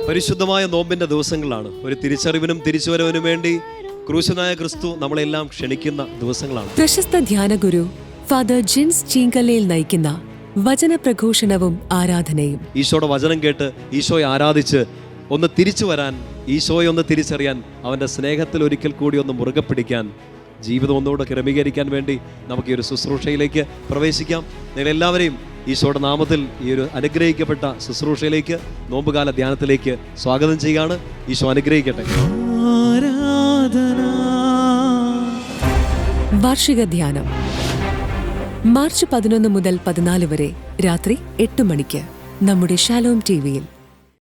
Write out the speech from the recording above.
പരിശുദ്ധമായ നോമ്പിന്റെ ദിവസങ്ങളാണ്. ഒരു തിരിച്ചറിവിനും തിരിച്ചുവരവിനും വേണ്ടി ക്രൂശനായ ക്രിസ്തു നമ്മളെല്ലാം ക്ഷണിക്കുന്ന ദിവസങ്ങളാണ്. പ്രശസ്ത ധ്യാനഗുരു ഫാദർ ജിൻസ് ചീങ്കലയിൽ നയിക്കുന്ന വചനപ്രഘോഷണവും ആരാധനയും. ഈശോയുടെ വചനം കേട്ട് ഈശോയെ ആരാധിച്ച് ഒന്ന് തിരിച്ചു വരാൻ, ഈശോയെ ഒന്ന് തിരിച്ചറിയാൻ, അവൻ്റെ സ്നേഹത്തിൽ ഒരിക്കൽ കൂടി ഒന്ന് മുറുകെ പിടിക്കാൻ, ജീവിതം ഒന്നുകൂടെ ക്രമീകരിക്കാൻ വേണ്ടി നമുക്ക് ഈ ഒരു ശുശ്രൂഷയിലേക്ക് പ്രവേശിക്കാം. നിങ്ങളെല്ലാവരെയും ഈശോയുടെ നാമത്തിൽ ഈ ഒരു അനുഗ്രഹിക്കപ്പെട്ട ശുശ്രൂഷയിലേക്ക്, നോമ്പുകാല ധ്യാനത്തിലേക്ക് സ്വാഗതം ചെയ്യുകയാണ്. ഈശോ അനുഗ്രഹിക്കട്ടെ. വാർഷിക ധ്യാനം മാർച്ച് 11 മുതൽ 14 വരെ രാത്രി 8 മണിക്ക് നമ്മുടെ ഷാലോം ടിവിയിൽ.